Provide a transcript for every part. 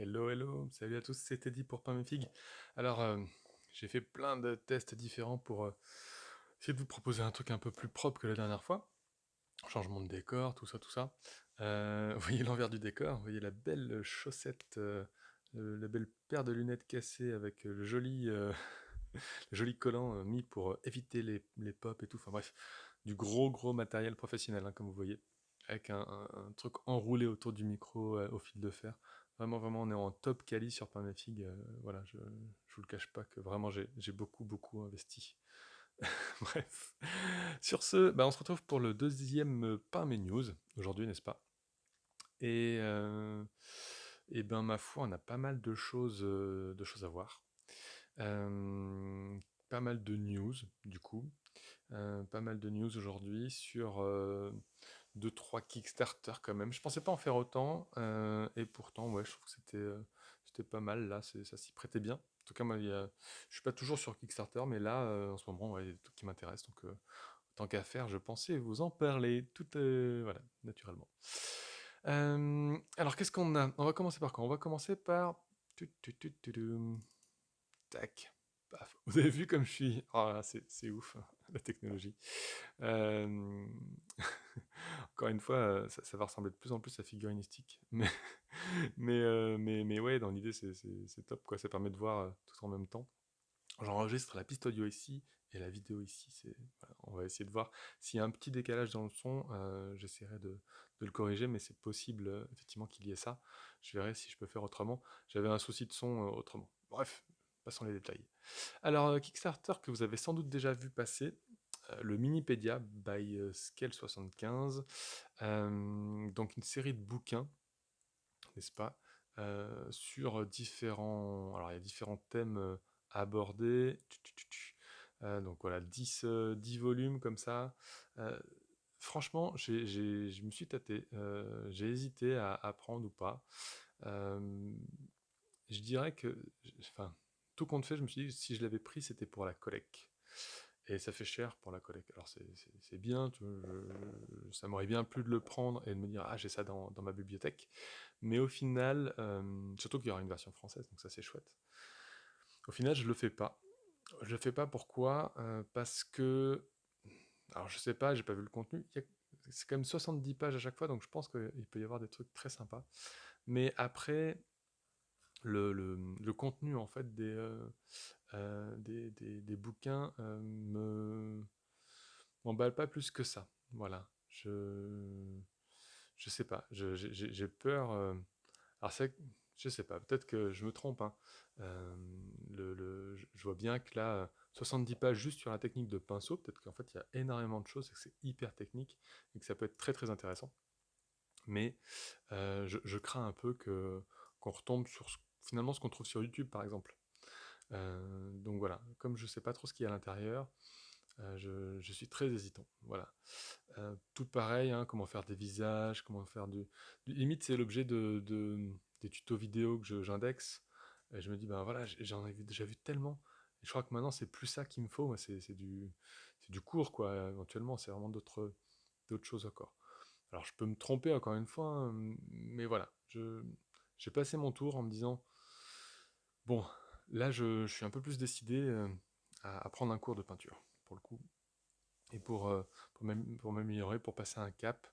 Hello, hello, salut à tous, c'est Teddy pour Pain et Figues. Alors, j'ai fait plein de tests différents pour essayer de vous proposer un truc un peu plus propre que la dernière fois. Changement de décor, tout ça, tout ça. Vous voyez l'envers du décor, vous voyez la belle chaussette, la belle paire de lunettes cassées avec le joli, le joli collant mis pour éviter les pops et tout. Enfin bref, du gros gros matériel professionnel, hein, comme vous voyez, avec un truc enroulé autour du micro au fil de fer. Vraiment, vraiment, on est en top quali sur Pain Figue. Voilà, je vous le cache pas que vraiment j'ai beaucoup beaucoup investi. Bref. Sur ce, bah, on se retrouve pour le deuxième Pain Mes News aujourd'hui, n'est-ce pas? Et ben ma foi, on a pas mal de choses à voir. Euh, Pas mal de news, du coup. Pas mal de news aujourd'hui sur 2-3 Kickstarter quand même. Je pensais pas en faire autant, et pourtant, ouais, je trouve que c'était pas mal là, ça s'y prêtait bien. En tout cas, moi, je suis pas toujours sur Kickstarter, mais là, en ce moment, ouais, il y a des trucs qui m'intéressent, donc tant qu'à faire, je pensais vous en parler, tout, voilà, naturellement. Alors, qu'est-ce qu'on a? On va commencer par quoi? On va commencer par... Tac. Paf. Vous avez vu comme je suis... Oh là, c'est ouf, hein, la technologie. Euh, Encore une fois, ça va ressembler de plus en plus à figurinistique. Mais ouais, dans l'idée, c'est top, quoi. Ça permet de voir tout en même temps. J'enregistre la piste audio ici et la vidéo ici. Voilà, on va essayer de voir s'il y a un petit décalage dans le son. J'essaierai de le corriger, mais c'est possible effectivement qu'il y ait ça. Je verrai si je peux faire autrement. J'avais un souci de son autrement. Bref, passons les détails. Alors, Kickstarter que vous avez sans doute déjà vu passer, le Minipédia by Scale 75, donc une série de bouquins, n'est-ce pas, sur différents... Alors, il y a différents thèmes abordés. Donc voilà, 10 volumes comme ça. Euh, Franchement, je me suis tâté. J'ai hésité à prendre ou pas. Euh, je dirais que... Enfin, tout compte fait, je me suis dit, si je l'avais pris, c'était pour la collecte. Et ça fait cher pour la collecte. Alors c'est bien, ça m'aurait bien plu de le prendre et de me dire, ah, j'ai ça dans ma bibliothèque. Mais au final, surtout qu'il y aura une version française, donc ça c'est chouette. Au final, je le fais pas. Je le fais pas pourquoi? Parce que, alors je sais pas, j'ai pas vu le contenu. C'est quand même 70 pages à chaque fois, donc je pense qu'il peut y avoir des trucs très sympas. Mais après, le contenu en fait des bouquins m'emballe pas plus que ça. Voilà. Je sais pas. J'ai peur. Alors je sais pas. Peut-être que je me trompe, hein. Je vois bien que là, 70 pages juste sur la technique de pinceau. Peut-être qu'en fait il y a énormément de choses et que c'est hyper technique et que ça peut être très très intéressant. Mais je crains un peu que qu'on retombe sur finalement ce qu'on trouve sur YouTube par exemple. Donc voilà, comme je sais pas trop ce qu'il y a à l'intérieur, je suis très hésitant. Voilà. Tout pareil, hein, comment faire des visages, comment faire limite, c'est l'objet des tutos vidéo que j'indexe. Et je me dis, ben voilà, j'en ai déjà vu tellement. Et je crois que maintenant, c'est plus ça qu'il me faut. Moi, c'est du cours, quoi. Éventuellement, c'est vraiment d'autres choses encore. Alors, je peux me tromper encore une fois, hein, mais voilà. J'ai passé mon tour en me disant, bon, là, je suis un peu plus décidé à prendre un cours de peinture, pour le coup, et pour m'améliorer, pour passer un cap.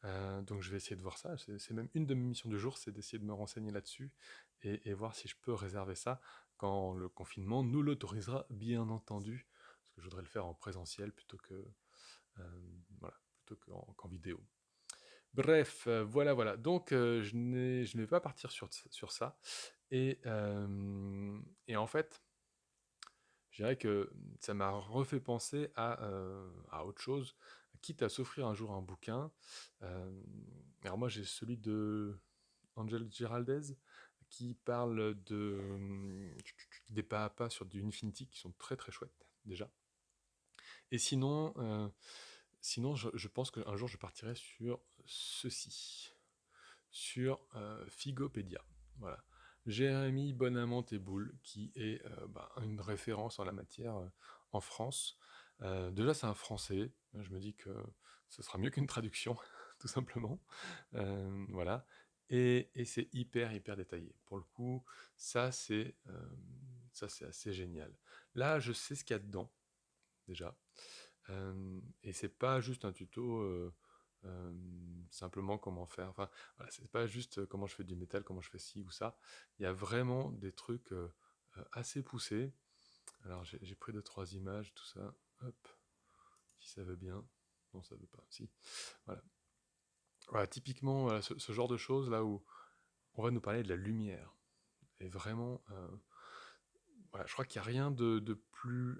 Donc je vais essayer de voir ça. C'est même une de mes missions du jour, c'est d'essayer de me renseigner là-dessus et voir si je peux réserver ça quand le confinement nous l'autorisera, bien entendu, parce que je voudrais le faire en présentiel euh, voilà, plutôt qu'en vidéo. Bref, voilà, voilà. Donc, je ne vais pas partir sur ça. Et en fait, je dirais que ça m'a refait penser à autre chose, quitte à s'offrir un jour un bouquin. Euh, alors moi, j'ai celui de Angel Giraldez qui parle des pas à pas sur du Infinity qui sont très très chouettes déjà. Et sinon je pense qu'un jour je partirai sur ceci sur Figopédia. Voilà. Jérémy Bonamant-Teboul, qui est une référence en la matière en France. Déjà, c'est un français. Je me dis que ce sera mieux qu'une traduction, tout simplement. Voilà. et c'est hyper, hyper détaillé. Pour le coup, ça c'est euh, ça c'est assez génial. Là, je sais ce qu'il y a dedans, déjà. Et c'est pas juste un tuto euh, simplement comment faire. Enfin, voilà, c'est pas juste comment je fais du métal, comment je fais ci ou ça. Il y a vraiment des trucs assez poussés. Alors j'ai pris deux, trois images, tout ça. Hop, si ça veut bien. Non, ça veut pas. Si. Voilà. Voilà, typiquement, voilà, ce genre de choses là où on va nous parler de la lumière. Et vraiment, voilà, je crois qu'il n'y a rien de plus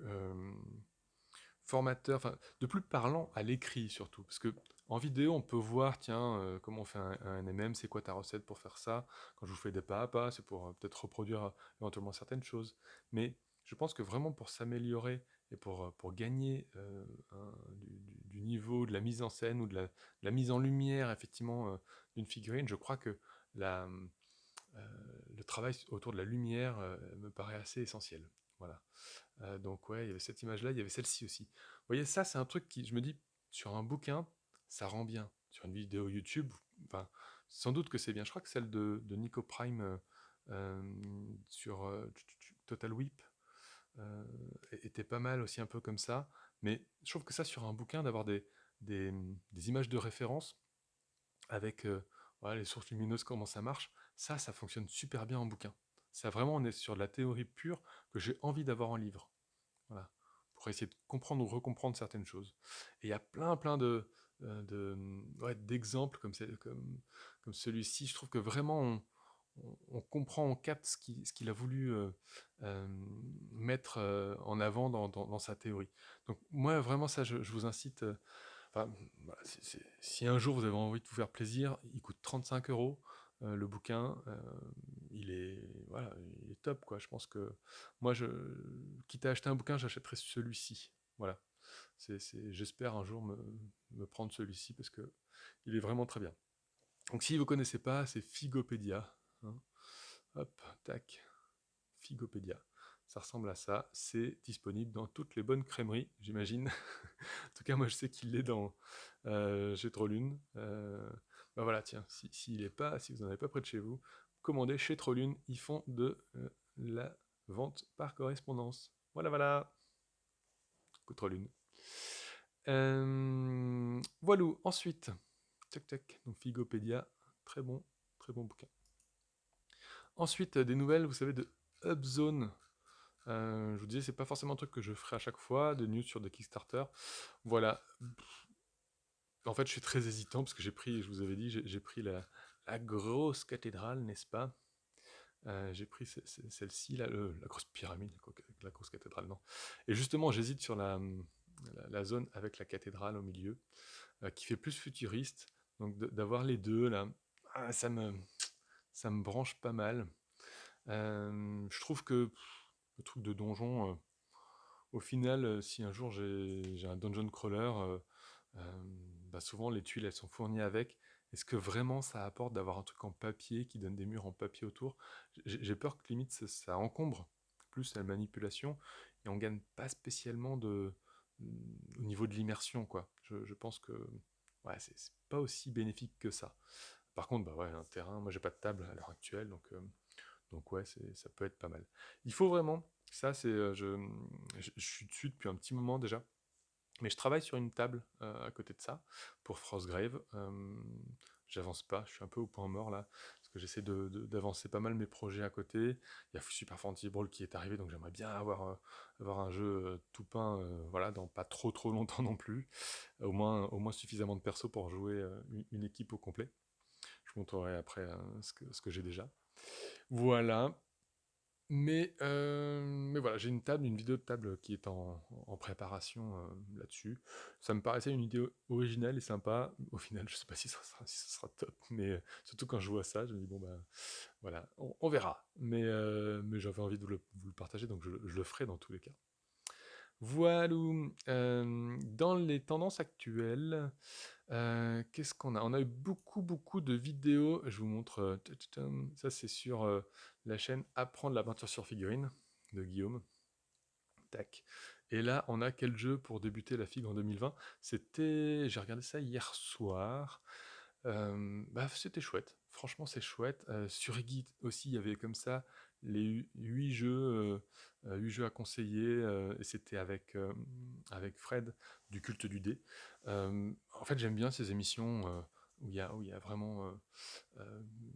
formateur, enfin, de plus parlant à l'écrit surtout. Parce que en vidéo, on peut voir, tiens, comment on fait un MM, c'est quoi ta recette pour faire ça. Quand je vous fais des pas à pas, c'est pour peut-être reproduire éventuellement certaines choses. Mais je pense que vraiment pour s'améliorer et pour gagner du niveau de la mise en scène ou de la mise en lumière, effectivement, d'une figurine, je crois que la, euh, le travail autour de la lumière me paraît assez essentiel. Voilà. Donc ouais, il y avait cette image-là, il y avait celle-ci aussi. Vous voyez, ça c'est un truc qui, je me dis, sur un bouquin, ça rend bien. Sur une vidéo YouTube, enfin, sans doute que c'est bien. Je crois que celle de Nico Prime sur Total Whip était pas mal aussi un peu comme ça. Mais je trouve que ça sur un bouquin, d'avoir des, des images de référence avec voilà, les sources lumineuses, comment ça marche, ça fonctionne super bien en bouquin. Ça vraiment, on est sur de la théorie pure que j'ai envie d'avoir en livre. Voilà. Pour essayer de comprendre ou recomprendre certaines choses. Et il y a plein ouais, d'exemples comme celui-ci. Je trouve que vraiment on comprend, on capte ce qu'il a voulu euh, mettre en avant dans sa théorie. Donc moi vraiment ça je vous incite, enfin, voilà, si un jour vous avez envie de vous faire plaisir, il coûte 35 euros le bouquin, il est voilà, il est top quoi. Je pense que moi, quitte à acheter un bouquin, j'achèterais celui-ci. Voilà. J'espère un jour me prendre celui-ci parce que il est vraiment très bien. Donc si vous ne connaissez pas, c'est Figopédia. Hein. Hop, tac, Figopédia. Ça ressemble à ça. C'est disponible dans toutes les bonnes crèmeries, j'imagine. En tout cas, moi, je sais qu'il est dans chez Trollune. Bah voilà, tiens, si vous n'en avez pas près de chez vous, commandez chez Trollune. Ils font de la vente par correspondance. Voilà, voilà. Trollune. Voilà. Ensuite, tac tac. Donc Figopédia, très bon bouquin. Ensuite, des nouvelles, vous savez, de Upzone. Je vous disais, c'est pas forcément un truc que je ferai à chaque fois, de news sur des Kickstarter. Voilà. En fait, je suis très hésitant parce que j'ai pris, je vous avais dit, j'ai pris la grosse cathédrale, n'est-ce pas? J'ai pris celle-ci, la grosse pyramide, la grosse cathédrale, non. Et justement, j'hésite sur la zone avec la cathédrale au milieu, qui fait plus futuriste. Donc d'avoir les deux, là, ah, ça me branche pas mal. Je trouve que le truc de donjon, au final, si un jour j'ai un dungeon crawler, euh, bah souvent les tuiles elles sont fournies avec. Est-ce que vraiment ça apporte d'avoir un truc en papier qui donne des murs en papier autour? J'ai peur que limite ça encombre plus la manipulation et on gagne pas spécialement au niveau de l'immersion quoi. Je pense que ouais, c'est pas aussi bénéfique que ça. Par contre, bah ouais, un terrain, moi j'ai pas de table à l'heure actuelle, donc ouais, ça peut être pas mal. Il faut vraiment, ça c'est, je suis dessus depuis un petit moment déjà, mais je travaille sur une table à côté de ça pour Frostgrave. J'avance pas, je suis un peu au point mort là, parce que j'essaie d'avancer pas mal mes projets à côté. Il y a Super Fantasy Brawl qui est arrivé, donc j'aimerais bien avoir un jeu tout peint, voilà, dans pas trop longtemps non plus. Au moins suffisamment de persos pour jouer une équipe au complet. Je vous montrerai après ce que j'ai déjà. Voilà. Mais voilà, j'ai une vidéo de table qui est en préparation là-dessus. Ça me paraissait une idée originale et sympa. Au final, je sais pas si ça sera top, mais surtout quand je vois ça, je me dis bon bah voilà, on verra. Mais j'avais envie de vous le partager, donc je le ferai dans tous les cas. Voilà. Dans les tendances actuelles, qu'est-ce qu'on a? On a eu beaucoup de vidéos. Je vous montre. Ça, c'est sur la chaîne Apprendre la peinture sur figurine de Guillaume. Tac. Et là, on a quel jeu pour débuter la figue en 2020? J'ai regardé ça hier soir. Bah, c'était chouette. franchement, c'est chouette. Sur Reddit aussi, il y avait comme ça les 8 jeux à conseiller, et c'était avec Fred du Culte du Dé. En fait, j'aime bien ces émissions où il y a vraiment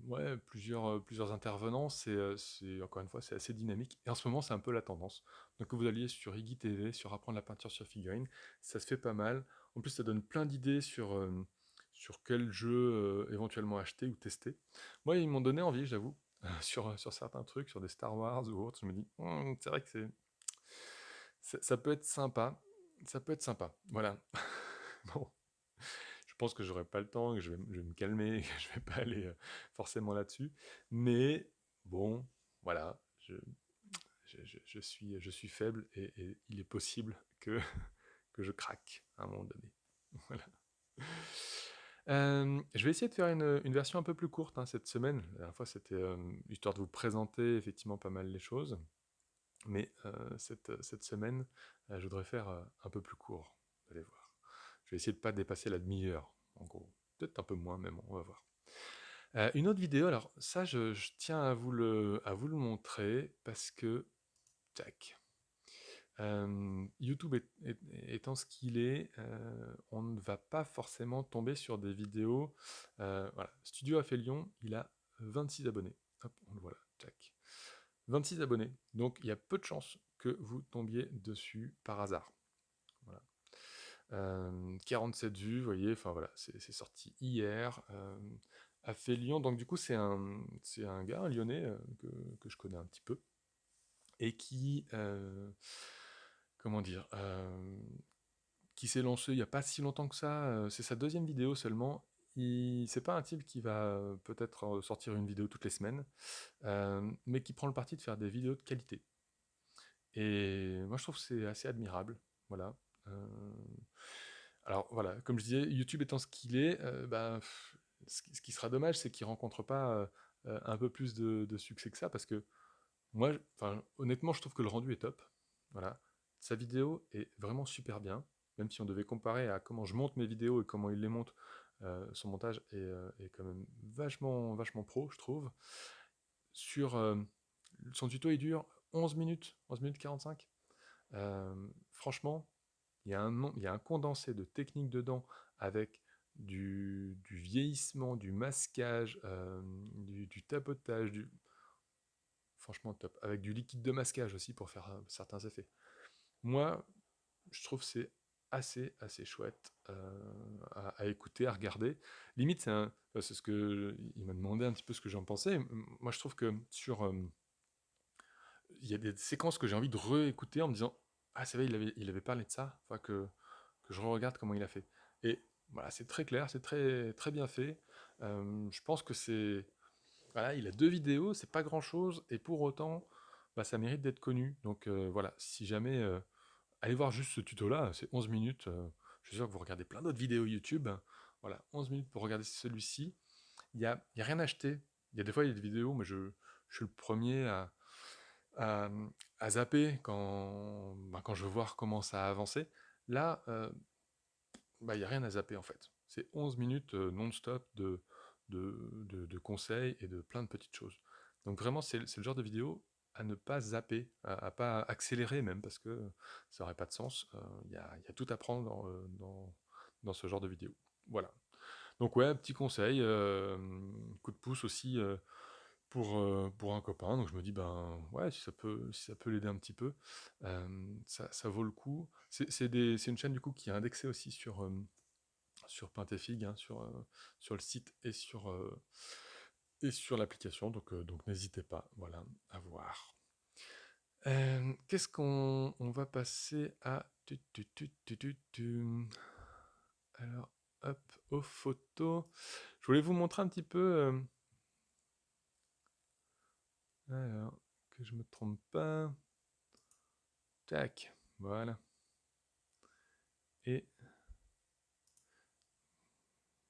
ouais, plusieurs intervenants. Encore une fois, c'est assez dynamique. Et en ce moment, c'est un peu la tendance. Donc, que vous alliez sur Iggy TV, sur apprendre la peinture sur figurine, ça se fait pas mal. En plus, ça donne plein d'idées sur quel jeu éventuellement acheter ou tester. Moi, ils m'ont donné envie, j'avoue, sur certains trucs, sur des Star Wars ou autres. Je me dis, c'est vrai que ça peut être sympa. Ça peut être sympa. Voilà. Bon, je pense que j'aurai pas le temps, que je vais me calmer, que je vais pas aller forcément là-dessus. Mais bon, voilà, je suis faible et il est possible que je craque à un moment donné. Voilà. Je vais essayer de faire une version un peu plus courte hein, cette semaine. La dernière fois, c'était histoire de vous présenter effectivement pas mal les choses. Mais cette semaine, je voudrais faire un peu plus court. Vous allez voir. Je vais essayer de ne pas dépasser la demi-heure, en gros. Peut-être un peu moins, mais bon, on va voir. Une autre vidéo, alors ça, je tiens à vous le montrer parce que, tac, YouTube étant ce qu'il est, on ne va pas forcément tomber sur des vidéos. Voilà. Studio Aphelion, il a 26 abonnés. Hop, on le voit là, tac. 26 abonnés. Donc il y a peu de chances que vous tombiez dessus par hasard. Voilà. 47 vues, vous voyez, enfin voilà, c'est sorti hier. Aphelion, donc du coup c'est un gars, un lyonnais, que je connais un petit peu, et qui, comment dire, qui s'est lancé il n'y a pas si longtemps que ça, c'est sa deuxième vidéo seulement. C'est pas un type qui va peut-être sortir une vidéo toutes les semaines, mais qui prend le parti de faire des vidéos de qualité. Et moi je trouve que c'est assez admirable, voilà. Alors voilà, comme je disais, YouTube étant ce qu'il est, ce qui sera dommage, c'est qu'il rencontre pas un peu plus de succès que ça, parce que moi, honnêtement, je trouve que le rendu est top. Voilà. Sa vidéo est vraiment super bien, même si on devait comparer à comment je monte mes vidéos et comment il les monte, son montage est quand même vachement, vachement pro, je trouve. Son tuto, il dure 11 minutes, 11 minutes 45. Franchement, il y a un condensé de techniques dedans avec du vieillissement, du masquage, du tapotage, franchement top. Avec du liquide de masquage aussi pour faire certains effets. Moi, je trouve que c'est assez, assez chouette à écouter, à regarder. Limite, c'est ce que il m'a demandé un petit peu ce que j'en pensais. Moi, je trouve que il y a des séquences que j'ai envie de réécouter en me disant ah c'est vrai, il avait parlé de ça, enfin que je regarde comment il a fait. Et voilà, c'est très clair, c'est très, très bien fait. Je pense que c'est... Voilà, il a 2 vidéos, c'est pas grand-chose, et pour autant, ça mérite d'être connu. Donc voilà, si jamais... allez voir juste ce tuto-là, c'est 11 minutes. Je suis sûr que vous regardez plein d'autres vidéos YouTube. Voilà, 11 minutes pour regarder celui-ci. Il y a rien à acheter. Il y a des fois, il y a des vidéos, mais je suis le premier à, à zapper quand je veux voir comment ça a avancé. Là, il n'y a rien à zapper en fait. C'est 11 minutes non-stop de conseils et de plein de petites choses. Donc vraiment, c'est le genre de vidéo à ne pas zapper, à pas accélérer même, parce que ça n'aurait pas de sens. Il y a tout à prendre dans ce genre de vidéo. Voilà. Donc ouais, petit conseil, coup de pouce aussi pour un copain. Donc je me dis, ben ouais, si ça peut l'aider un petit peu, ça vaut le coup. C'est une chaîne du coup qui est indexée aussi sur Pintefig, hein, sur le site et sur l'application, donc n'hésitez pas, voilà, à voir. Qu'est-ce qu'on va passer à... Alors, hop, aux photos. Je voulais vous montrer un petit peu... alors, que je me trompe pas. Tac, voilà. Et...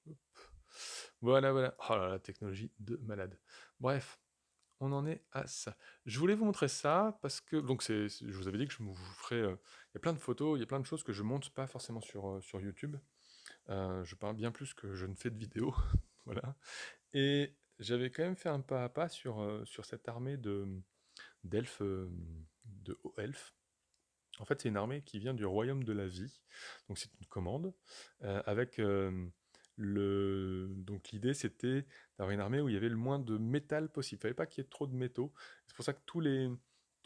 hop. Voilà, voilà. Oh là là, technologie de malade. Bref, on en est à ça. Je voulais vous montrer ça parce que donc je vous avais dit que je vous ferai. Il y a plein de photos, il y a plein de choses que je monte pas forcément sur YouTube. Je parle bien plus que je ne fais de vidéos, voilà. Et j'avais quand même fait un pas à pas sur cette armée d'elfes, de hauts elfes. En fait, c'est une armée qui vient du royaume de la vie. Donc c'est une commande avec donc l'idée c'était d'avoir une armée où il y avait le moins de métal possible. Il fallait pas qu'il y ait trop de métaux. C'est pour ça que tout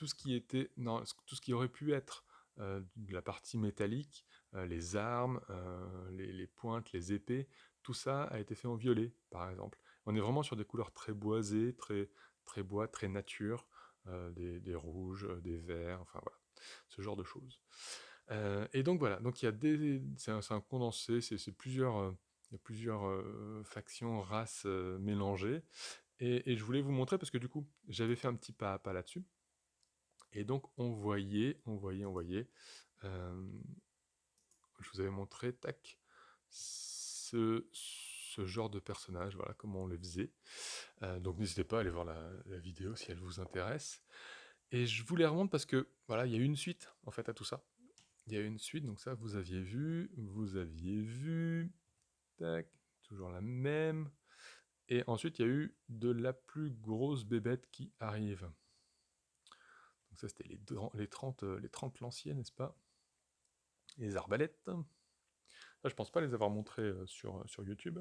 ce qui était, non, tout ce qui aurait pu être de la partie métallique, les armes, les pointes, les épées, tout ça a été fait en violet, par exemple. On est vraiment sur des couleurs très boisées, très bois, très nature, des rouges, des verts, enfin voilà ce genre de choses. Et donc voilà, donc il y a c'est un condensé, c'est plusieurs, il y a plusieurs factions, races mélangées. Et je voulais vous montrer parce que du coup, j'avais fait un petit pas à pas là-dessus. Et donc on voyait. euh, je vous avais montré, tac, ce genre de personnage, voilà comment on les faisait. Donc n'hésitez pas à aller voir la vidéo si elle vous intéresse. Et je vous les remonte parce que voilà, il y a une suite en fait à tout ça. Il y a une suite, donc ça vous aviez vu, tac, toujours la même. Et ensuite il y a eu de la plus grosse bébête qui arrive. Donc ça c'était les 30 lanciers, n'est-ce pas? Les arbalètes. Ça je pense pas les avoir montrés sur YouTube.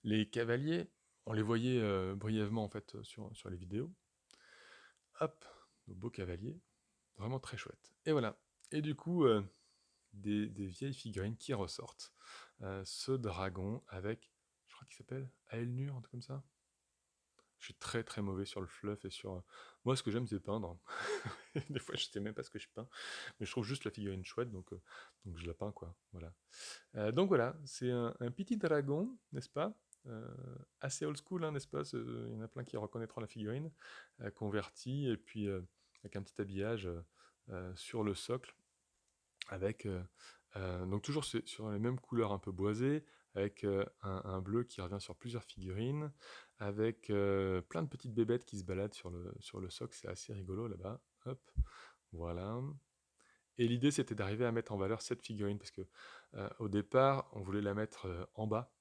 Les cavaliers, on les voyait brièvement en fait sur les vidéos. Hop, nos beaux cavaliers, vraiment très chouette. Et voilà. Et du coup, des vieilles figurines qui ressortent. Ce dragon avec, je crois qu'il s'appelle Aelnur, un truc comme ça. Je suis très très mauvais sur le fluff et sur. Moi, ce que j'aime, c'est peindre. Des fois, je sais même pas ce que je peins, mais je trouve juste la figurine chouette, donc je la peins quoi. Voilà. Donc voilà, c'est un petit dragon, n'est-ce pas? Assez old school, hein, n'est-ce pas? Il y en a plein qui reconnaîtront la figurine, convertie et puis avec un petit habillage sur le socle avec donc toujours sur les mêmes couleurs un peu boisées, avec un bleu qui revient sur plusieurs figurines, avec plein de petites bébêtes qui se baladent sur le socle, c'est assez rigolo là-bas. Hop, voilà. Et l'idée c'était d'arriver à mettre en valeur cette figurine, parce que au départ on voulait la mettre en bas.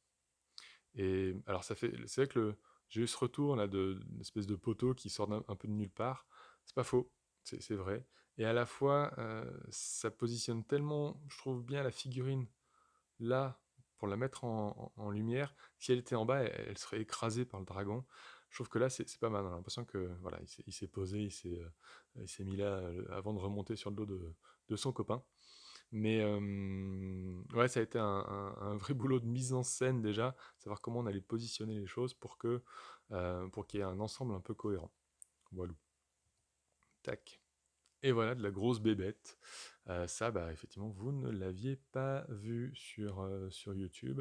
Et alors c'est vrai que j'ai eu ce retour là d'une espèce de poteau qui sort un peu de nulle part. C'est pas faux, c'est vrai. Et à la fois, ça positionne tellement, je trouve bien la figurine là pour la mettre en lumière. Si elle était en bas, elle serait écrasée par le dragon. Je trouve que là c'est pas mal. On a l'impression que voilà, il s'est posé, il s'est mis là avant de remonter sur le dos de son copain. Mais ouais, ça a été un vrai boulot de mise en scène déjà, savoir comment on allait positionner les choses pour qu'il y ait un ensemble un peu cohérent. Voilà. Tac. Et voilà, de la grosse bébête. Ça, bah, effectivement, vous ne l'aviez pas vu sur YouTube.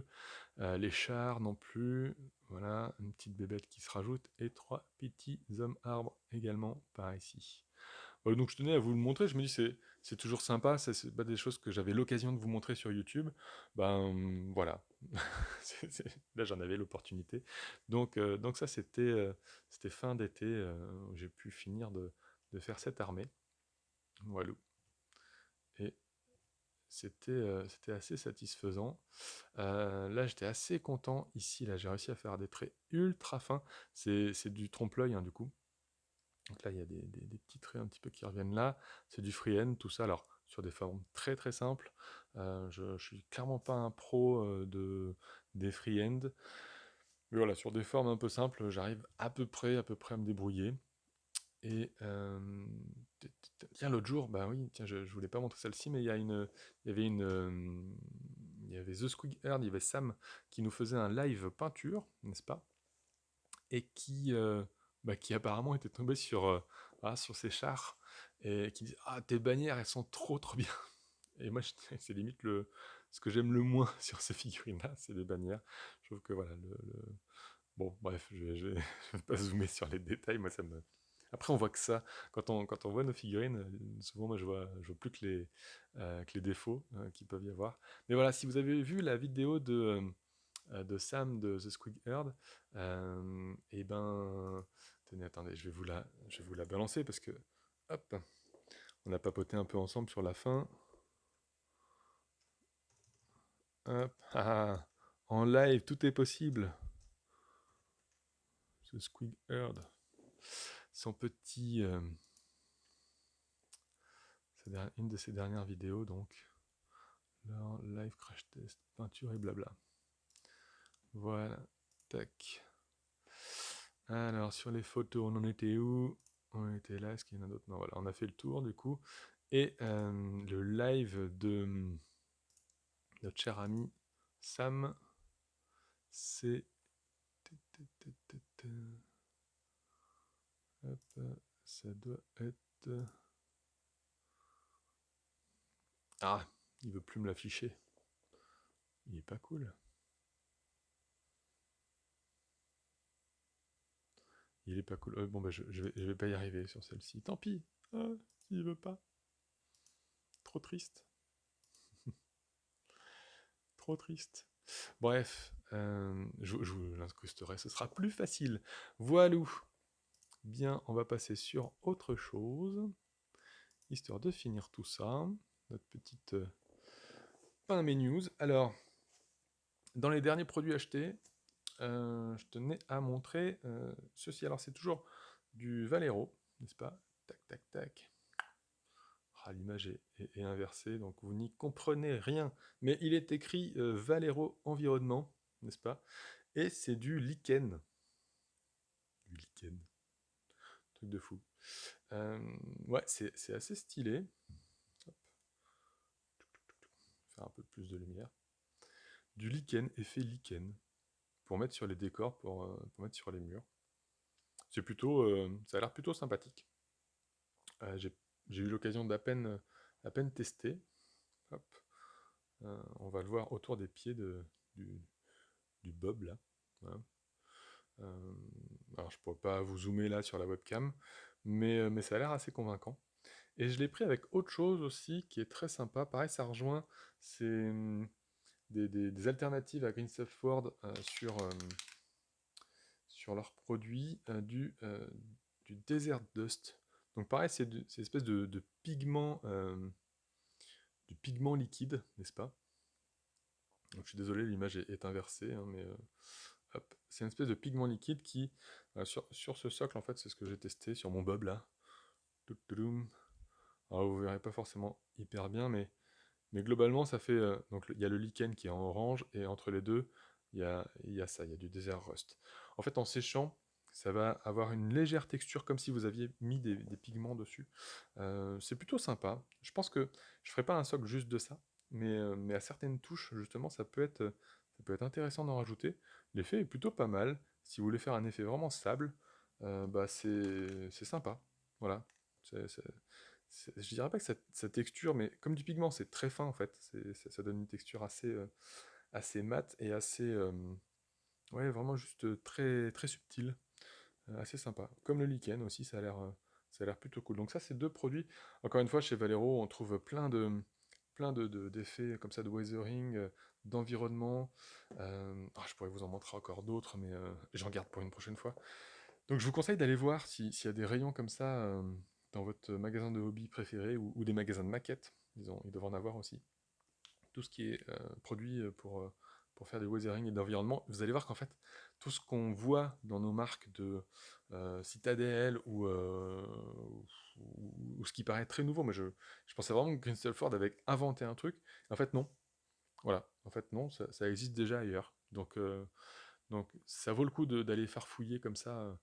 Les chars non plus. Voilà, une petite bébête qui se rajoute. Et 3 petits hommes arbres également par ici. Donc je tenais à vous le montrer, je me dis c'est toujours sympa, c'est pas des choses que j'avais l'occasion de vous montrer sur YouTube. Ben voilà, là j'en avais l'opportunité. Donc ça c'était fin d'été, où j'ai pu finir de faire cette armée. Voilà. Et c'était assez satisfaisant. Là j'étais assez content. Ici là j'ai réussi à faire des traits ultra fins. C'est du trompe-l'œil hein, du coup. Donc là, il y a des petits traits un petit peu qui reviennent là. C'est du freehand, tout ça. Alors, sur des formes très très simples. Je ne suis clairement pas un pro des freehand. Mais voilà, sur des formes un peu simples, j'arrive à peu près à me débrouiller. Et tiens, l'autre jour, bah oui, tiens, je voulais pas montrer celle-ci, mais il y avait il y avait The Squig Earth, il y avait Sam qui nous faisait un live peinture, n'est-ce pas? Et qui apparemment était tombé sur ces chars et qui disait ah tes bannières elles sont trop trop bien. Et moi c'est limite ce que j'aime le moins sur ces figurines là, c'est les bannières. Je trouve que voilà bon bref je vais pas zoomer sur les détails, moi ça me après on voit que ça quand on voit nos figurines, souvent moi je vois plus que les défauts qu'il peuvent y avoir. Mais voilà, si vous avez vu la vidéo de Sam de The Squig Herd, et ben, tenez, attendez, je vais vous la balancer parce que, hop, on a papoté un peu ensemble sur la fin. Hop, en live, tout est possible. de Squig Herd. Son petit... une de ses dernières vidéos, donc. Leur live crash test, peinture et blabla. Voilà, tac. Alors, sur les photos, on en était où? On était là, est-ce qu'il y en a d'autres? Non, voilà, on a fait le tour, du coup. Et le live de notre cher ami Sam, c'est... Hop, ça doit être... Ah, il veut plus me l'afficher. Il est pas cool. Il est pas cool. Bon, bah, je vais pas y arriver sur celle-ci. Tant pis. Ah, s'il veut pas. Trop triste. Trop triste. Bref, je vous l'incrusterai, ce sera plus facile. Voilà. Bien, on va passer sur autre chose, histoire de finir tout ça. Notre petite fin de mes news. Alors, dans les derniers produits achetés, je tenais à montrer ceci. Alors, c'est toujours du Valero, n'est-ce pas? Tac, tac, tac. Ah, l'image est inversée, donc vous n'y comprenez rien. Mais il est écrit Valero Environnement, n'est-ce pas? Et c'est du lichen. Du lichen. Truc de fou. Ouais, c'est assez stylé. Hop. Faire un peu plus de lumière. Du lichen, effet lichen. Pour mettre sur les décors, pour mettre sur les murs. C'est plutôt, ça a l'air plutôt sympathique. J'ai eu l'occasion d'à peine tester. Hop. On va le voir autour des pieds du Bob là. Voilà. Alors je pourrais pas vous zoomer là sur la webcam, mais ça a l'air assez convaincant. Et je l'ai pris avec autre chose aussi qui est très sympa. Pareil, ça rejoint des alternatives à Green Stuff Ford sur leurs produits du Desert Dust. Donc pareil, c'est une espèce de pigment, du pigment liquide, n'est-ce pas? Donc, je suis désolé, l'image est inversée, hein, mais hop, c'est une espèce de pigment liquide qui, sur ce socle, en fait, c'est ce que j'ai testé sur mon bob là. Alors vous verrez pas forcément hyper bien, mais globalement ça fait... donc il y a le lichen qui est en orange, et entre les deux, il y a ça, il y a du Desert Rust. En fait, en séchant, ça va avoir une légère texture, comme si vous aviez mis des pigments dessus. C'est plutôt sympa. Je pense que je ferai pas un socle juste de ça, mais à certaines touches, justement, ça peut être intéressant d'en rajouter. L'effet est plutôt pas mal. Si vous voulez faire un effet vraiment sable, bah c'est sympa. Voilà. Je dirais pas que ça texture, mais comme du pigment, c'est très fin en fait. Ça donne une texture assez mate et assez... ouais, vraiment juste très, très subtile. Assez sympa. Comme le lichen aussi, ça a l'air plutôt cool. Donc ça, c'est deux produits. Encore une fois, chez Valero, on trouve d'effets comme ça de weathering, d'environnement. Je pourrais vous en montrer encore d'autres, mais j'en garde pour une prochaine fois. Donc je vous conseille d'aller voir s'il y a des rayons comme ça dans votre magasin de hobby préféré, ou des magasins de maquettes, disons, ils devraient en avoir aussi. Tout ce qui est produit pour faire du weathering et d'environnement, vous allez voir qu'en fait, tout ce qu'on voit dans nos marques de Citadel ou ce qui paraît très nouveau, mais je pensais vraiment que Green Stelford avait inventé un truc. En fait, non. Voilà. En fait, non, ça existe déjà ailleurs. Donc ça vaut le coup d'aller farfouiller comme ça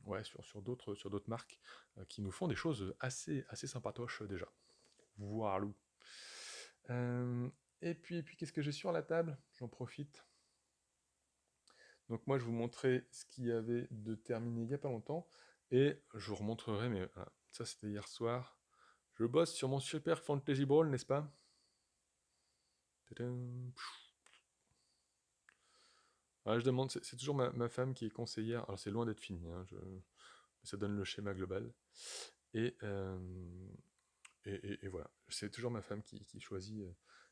ouais, sur d'autres marques qui nous font des choses assez sympatoches déjà. Voilà. Et puis qu'est-ce que j'ai sur la table? J'en profite. Donc moi je vous montrais ce qu'il y avait de terminé il n'y a pas longtemps, et je vous remontrerai, mais voilà, ça c'était hier soir. Je bosse sur mon Super Fantasy Ball, n'est-ce pas? Tadam. Voilà, je demande, c'est toujours ma femme qui est conseillère, alors c'est loin d'être fini, hein, ça donne le schéma global. Et, et voilà, c'est toujours ma femme qui choisit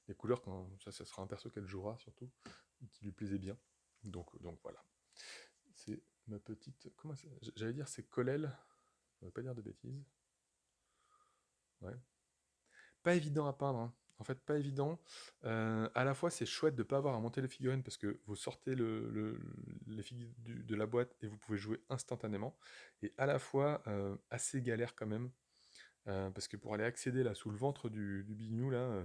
les couleurs, quand ça sera un perso qu'elle jouera surtout, et qui lui plaisait bien. Donc voilà. C'est ma petite... Comment ça... J'allais dire c'est Colel, on va pas dire de bêtises. Ouais. Pas évident à peindre, hein. en fait pas évident. À la fois c'est chouette de ne pas avoir à monter les figurines parce que vous sortez les figurines de la boîte et vous pouvez jouer instantanément. Et à la fois assez galère quand même. Parce que pour aller accéder là sous le ventre du bignou là,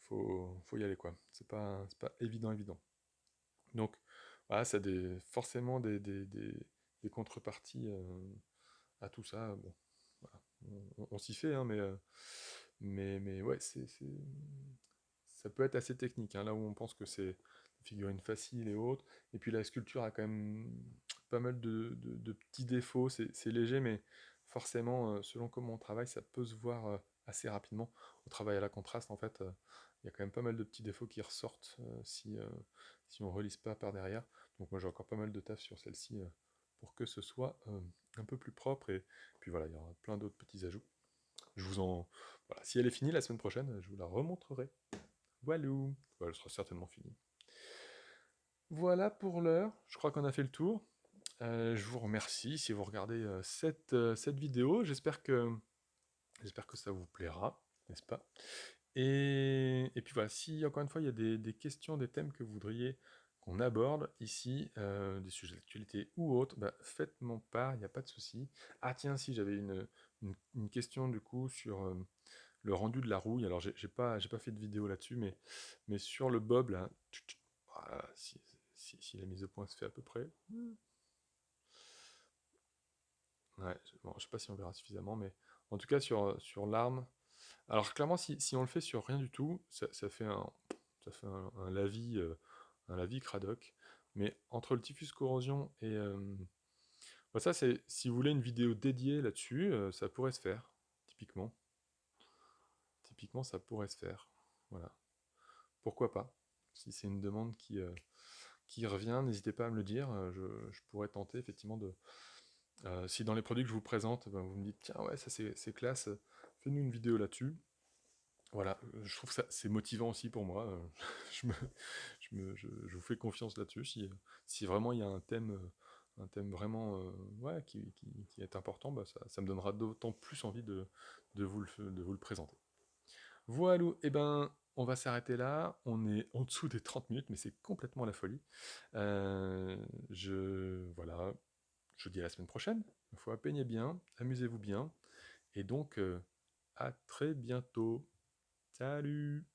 faut y aller quoi. C'est pas évident évident. Donc voilà, ça a forcément des contreparties à tout ça. Bon, voilà. On s'y fait, hein, mais ouais, ça peut être assez technique, hein, là où on pense que c'est des figurines faciles et autres. Et puis la sculpture a quand même pas mal de petits défauts. C'est léger, mais forcément, selon comment on travaille, ça peut se voir assez rapidement. Au travail à la contraste, en fait, il y a quand même pas mal de petits défauts qui ressortent si on relisse pas par derrière. Donc moi j'ai encore pas mal de taf sur celle-ci pour que ce soit un peu plus propre. Et puis voilà, il y aura plein d'autres petits ajouts. Je vous en... Voilà, si elle est finie la semaine prochaine, je vous la remontrerai. Voilou, voilà, elle sera certainement finie. Voilà pour l'heure, je crois qu'on a fait le tour. Je vous remercie si vous regardez cette vidéo. J'espère que ça vous plaira, n'est-ce pas? Et puis voilà, si encore une fois il y a des questions, des thèmes que vous voudriez qu'on aborde ici, des sujets d'actualité ou autres, bah, faites-moi part, il n'y a pas de souci. Ah tiens, si j'avais une question du coup sur le rendu de la rouille. Alors j'ai pas fait de vidéo là-dessus, mais sur le bob là, voilà, si la mise au point se fait à peu près. Ouais, bon, je sais pas si on verra suffisamment, mais en tout cas sur l'arme. Alors clairement, si on le fait sur rien du tout, ça fait un lavis, cradoc. Mais entre le typhus corrosion et bah, ça c'est si vous voulez une vidéo dédiée là-dessus, ça pourrait se faire, typiquement. Typiquement, ça pourrait se faire. Voilà. Pourquoi pas? Si c'est une demande qui revient, n'hésitez pas à me le dire. Je pourrais tenter effectivement de. Si dans les produits que je vous présente, ben, vous me dites tiens ouais ça c'est classe, fais-nous une vidéo là-dessus. Voilà, je trouve que ça c'est motivant aussi pour moi. Je, me, je vous fais confiance là-dessus. Si vraiment il y a un thème vraiment ouais, qui est important, bah, ça me donnera d'autant plus envie de vous le présenter. Voilà, et ben on va s'arrêter là. On est en dessous des 30 minutes, mais c'est complètement la folie. Voilà, je vous dis à la semaine prochaine. Il faut peignez bien, amusez-vous bien, et donc à très bientôt. Salut!